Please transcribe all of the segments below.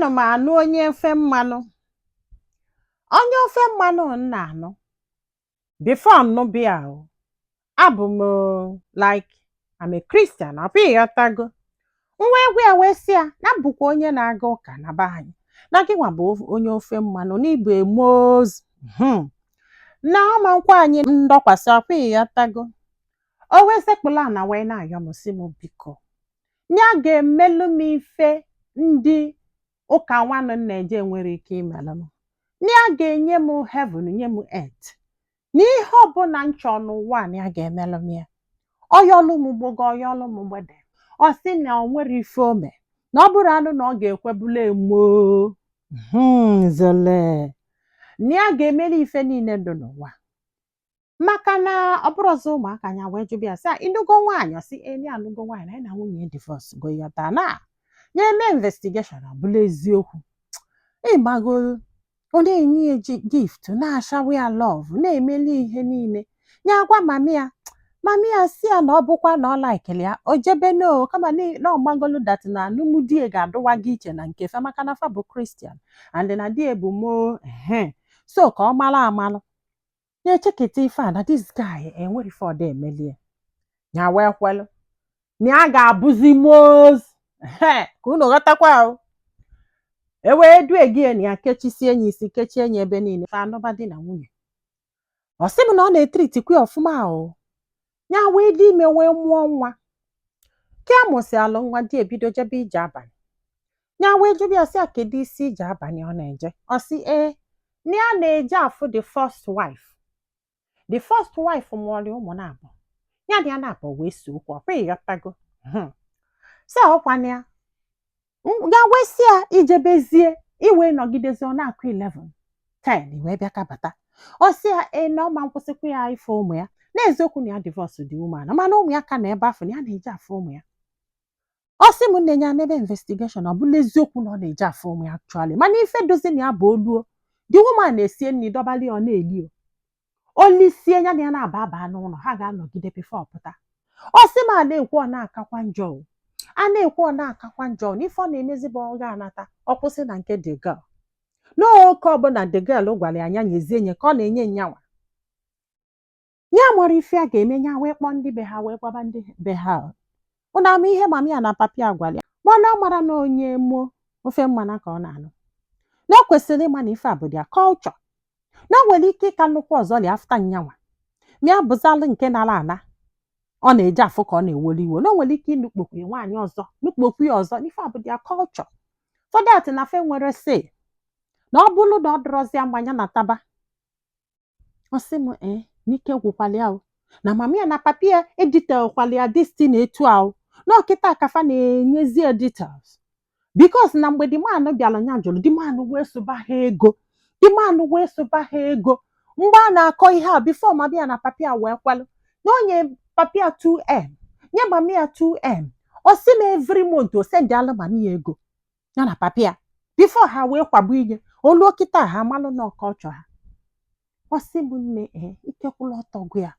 ana m anụ onye ofe mmanụ. Onye ofe mmanụ nna anụ. Before nnụbịa o, abụ m like I'm a Christian, ọ bụ ịghọtago. Nwa egwu ewesị ya na bụkwa onye na-aga ụka na be anyị. Na gịnwa bụ onye ofe mmanụ n'Igbo emozi. Na ọma nkwa anyị ndọkwasị ọkwa ịghọtago. O wee sekpụla na wee na-ayọ m sị m biko. Nya ga-emelụ m ife ndị ụka nwanne na-eje nwere ike imelụ m. Nya ga-enye m heaven, nye m earth. N'ihe ọbụla m chọọ n'ụwa a ya ga-emelụ m ya. Ọyọlụ m gbogo, ọyọlụ m mgbede. Ọ sị na o nwere ife ome. Na ọ bụrụ anụ na ọ ga-ekwebula emo. Zole. Na ya ga-emeli ife niile dị n'ụwa. Maka na ọ bụrụ ọzọ ụmụaka anya wee jụbịa ya sị ịnụgo nwaanyị, ọ sị eni anụgo nwaanyị na anyị na nwunye divorce go yọta na nye eme investigeshon ọbụla eziokwu. Ịmago ọ na-enye ya gift, na-ashawe ya love, na-emeli ihe niile. Nya agwa mami ya si ya na ọ bụkwa na ọ laikili ya o jebe no kama na ọmagolu dat na alụmdi ga-adụwa gị iche na nke fa maka na fa bụ Christian and na di ebu mo so ka ọ mara amalụ. Nya echeketa ife a na this guy enwere ife ọda emelie. Nya wee kwelụ na ya ga-abụzi moz ka unu ghọtakwa o. Ewee due gị na ya kechisie enyi isi, kechie enyi ebe niile fa anụba di na nwunye. Ọ sị m na ọ na-etriti kwe ọfụma o. Nya wee dị ime wee mụọ nwa. Ka amụsị alụ nwa di ebido jebe ije abalị. Nya wee jụbịa sị ya kedu isi ije abalị ọ na-eje. Ọ sị na ya na-eje afụ the first wife. The first wife mụọrị ụmụ na-abụ. Ya dị ya na-abụ wee so okwu ọkwa ịghọtago. Sị ọkwana ya ga wee sị ya ijebezie iwe nọgidezi ọ na-akụ 11 10 wee bịa kabata. Ọ sị ya na ọma nkwụsịkwa ya ife ụmụ ya. N'eziokwu na ya divorce dị ụmụana mana ụmụ ya ka na ebe afọ na ya na-eje afụ ụmụ ya. Ọ sị m nne ya mebe investigeshon ọ bụla eziokwu na ọ na-eje afụ ụmụ ya actually mana ife dozi na ya bụ oluo the woman na-esie nri dọbali ọ na-eli o. Olisie ya na ya na-aba n'ụlọ ha ga-anọgide before pụta. Ọ sị m a na-ekwu ọ na-akakwa njọ o. A na-ekwu ọ na-akakwa njọ n'ife ọ na-emezi bụ ọ ga-anata ọ kwụsị na nke the girl. N'oke ọbụla the girl gwara ya anya nyezie nye ka ọ na-enye nyanwa. Ya nwere ife a ga-eme nya wee kpọọ ndị be ha wee gbaba ndị be ha. Ụna ama ihe mami ya na papi ya gwara ya mana ọ mara na onye mo ofe mmanụ ka ọ na-anụ. Na o kwesịrị ịma na ife a bụ dia culture. Na nwere ike ịka nnukwu ọzọ li afta nyanwa. Mịa bụzalụ nke nara ana ọ na-eje afụ ka ọ na-ewolu iwe. Na nwere ike ịnụkpokwu nwaanyị ọzọ nụkpokwu ya ọzọ n'ife a bụ dia culture. For that na fe nwere say na ọ bụrụ na ọ dọrọzie mmanya na taba. Ọ sị m n'ike gwụkwala ya o. Na mami ya na papi ya editelkwala ya destin etu ahụ. Na ọkịta kafa na-enyezi details. Because na mgbe di man bịara nya jụrụ di man wee soba ha ego. Di man wee soba ha ego. Mgbe a na-akọ ihe a before mami ya na papi ya wee kwalụ. Na onye papi ya 2M. Nye mami ya 2M. Ọ sị m every month o send alụ mami ya ego. Ya na papi ya. Before ha wee kwagbu inye. Olu ọkịta ha amalụ na ọkọchọ ha. Ọ sị m nne ikekwula ọtọ gụ ya.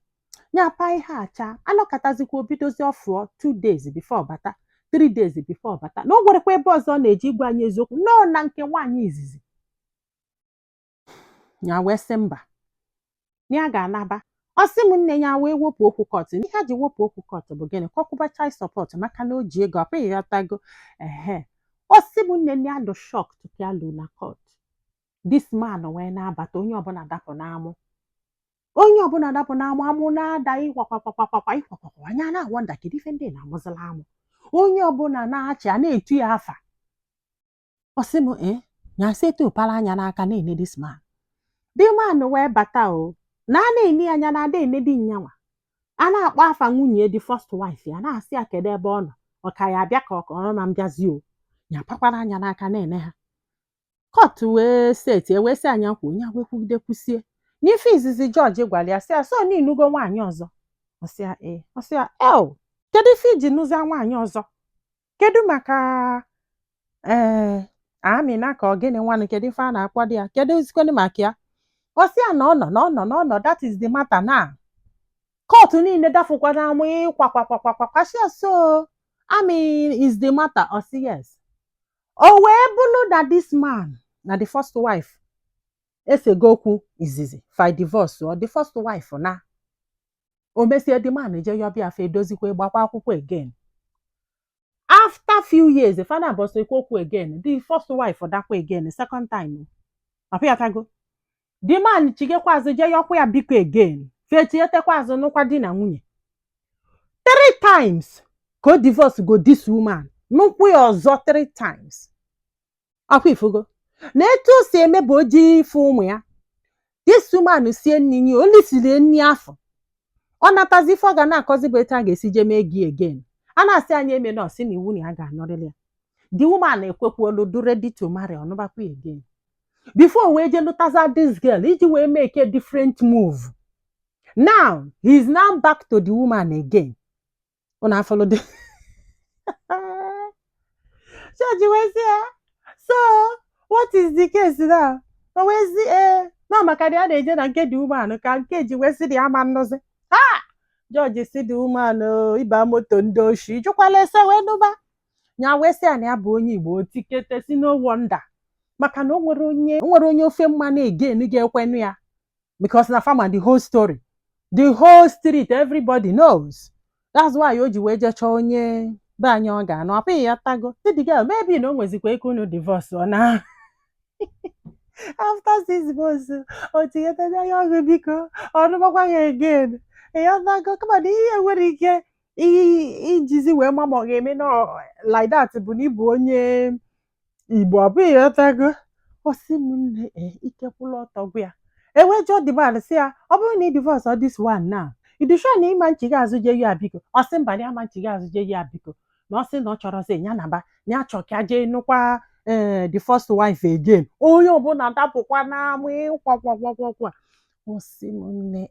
Nya pa ihe acha anọkatazikwa obidozi ọfụọ 2 days before bata 3 days before bata. Na o gwerekwa ebe ọzọ na-eji igwe anyị eziokwu no na nke nwaanyị izizi. Nya wee sị mba na ya ga-anaba. Ọ sị m nne ya wee wepụ okwu court. N'ihe a ji wepụ okwu court bụ gịnị ka ọkwụba child support maka na o ji ego ọkwa ịghọtago. Ọ sị m nne ya dụ shock tupu ya lụ na court. This man wee na-abata onye ọbụla dapụ n'amụ. Onye ọbụla dapụ n'amụ amụ na-ada ịkwakwakwakwakwa anya na-awọnda kedu ife ndị na-amụzila amụ. Onye ọbụla na-achị a na-etu ya afa. Ọ sị m nya setu pala anya n'aka na-ene this man. Di man wee bata o na a na-eni anya na ada enedi nyanwa. A na-akpọ afa nwunye di first wife ya na-asị ya kedu ebe ọ nọ. Ọ ka ya abịa ka ọ na mbịazi o. Nya pakwara anya n'aka na-ene ha. Court wee seti wee sị anya kwuo nya wee kwugide kwusie. N'ife izizi George gwara ya sị ya so n'inugo nwaanyị ọzọ. Ọ sị ya ọ sị ya kedu ife iji nụza nwaanyị ọzọ? Kedu maka Amina ka ọ gịnị nwanne kedu ife a na-akpọ dị ya? Kedu izikwenu maka ya? Ọ sị ya na ọ nọ that is the matter now. Court niile dafụkwara amụ ịkwakwakwakwakwa sị ya so Ami is the matter. Ọ sị yes. o wee bụrụ na this man na the first wife esego okwu izizi fa divorce or the first wife na o mesie the man je yọbịa fa edozikwa gbakwa akwụkwọ again. After few years, the father was okwu again. The first wife for dakwa again, the second time. Apiatago. The man chigekwazi je yọkwa ya biko again. Fechietekwazi nụkwa di na nwunye. 3 times go divorce go this woman. Nụkwa ya ọzọ 3 times. Akwa ifugo. Na etu o si eme bụ oji ifu ụmụ ya. This woman sie nni only siri nni afọ. Ọ natazi ife ọ ga na-akọzi bụ etu a ga-esi je mee gị again. A na-asị anyị eme na ọsị na iwu na ya ga-anọrịrị ya. The woman ekwekwuolu do ready to marry ọnụbakwa again. Before wee je lụtaza this girl iji wee make a different move. Now he is now back to the woman again. Una follow the so what is the case now? O wee si no maka na ya na-eje na nke the woman ka nke ji wee si dị ama nnọzi. Ha! George si the woman ịba moto ndị oshi jụkwala ese wee nụba. Nya wee sị na ya bụ onye Igbo otikete si no wonder. Maka na o nwere onye ofe mmanụ again ga-ekwenu ya. Because na farmer the whole story. The whole street everybody knows. That's why o ji wee je chọọ onye be anyị ọ ga-anụ apụghị ya tago. The girl maybe na o nwezikwa ike unu divorce ọ na after 6 months o tinyete ya ọgụ biko ọnụmakwa ya again. Ya tago kama na ihe nwere ike ijizi wee ma ma ọ ga-eme na like that bụ na ịbụ onye Igbo abụghị ya tago. Ọ sị m nne ikekwula ọtọ gwa ya. Ewejọ the man sị ya ọ bụrụ na ị divorce ọ this one now. Idusho na ịma nchi ga-azụ je ya biko. Ọ sị mba na ama nchi ga-azụ je ya biko. Na ọ sị na ọ chọrọ sị ya naba na achọ ka je nụkwa the first wife again. Onye ọbụla dapụkwa na amụ ịkwakwakwakwa. Ọ sị m nne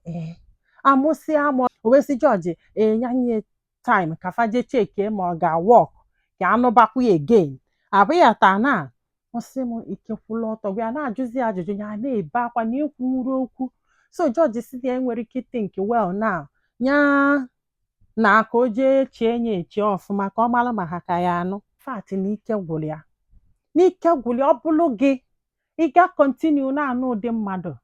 amụsị amụ o wee sị George nyanye time ka fa je cheke ma ọ ga-work ka anụbakwa ya again. Abụghị ya taa na ọ sị m ikekwula ọtọ gwa ya na-ajụzi ajụjụ ya na-ebe akwa na ikwuru okwu. So George si ya enwere ike think well now nya na aka o jee chie nye echi ọfụma ka ọ mara ma ha ka ya anụ. Fat na ike gwụrụ ya. N'ike gwụrụ ọ bụrụ gị ị ga continue na-anụ ụdị mmadụ.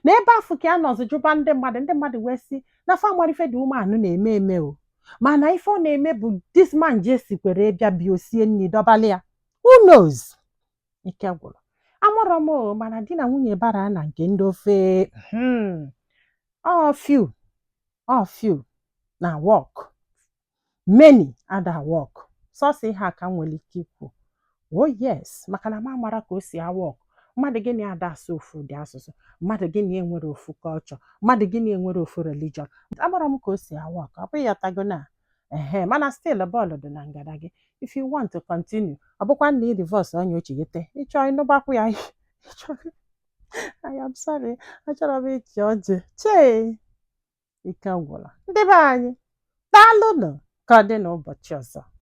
N'ebe afọ ka ya nọzi jụba ndị mmadụ wee sị na famarife dị umeanụ na-eme eme o. Mana ife ọ na-eme bụ this man je sikwere bịa bịa osie nri dọbali ya. Who knows? Ike gwụrụ. Amụrụ m o mana di na nwunye bara na nke ndị ofe all few na work. Many other work. Sọsọ ihe a ka nwere ike ikwu. Oh yes, maka na ma mara ka o si work. Mmadụ gịnị ada asụ ofu ụdị asụsụ. Mmadụ gịnị enwere ofu culture. Mmadụ gịnị enwere ofu religion. Amara m ka o si work. Ọ bụghị ya tago na mana still bọọlụ dị na ngada gị. If you want to continue, ọ bụkwa na ị divorce onye ochigete. Ị chọọ ịnụbakwu ya. I am sorry. Achọrọ m ịchị ọjị. Chee. Ike gwụla. Ndị be anyị. Daalụnụ ka ọ dị n'ụbọchị ọzọ.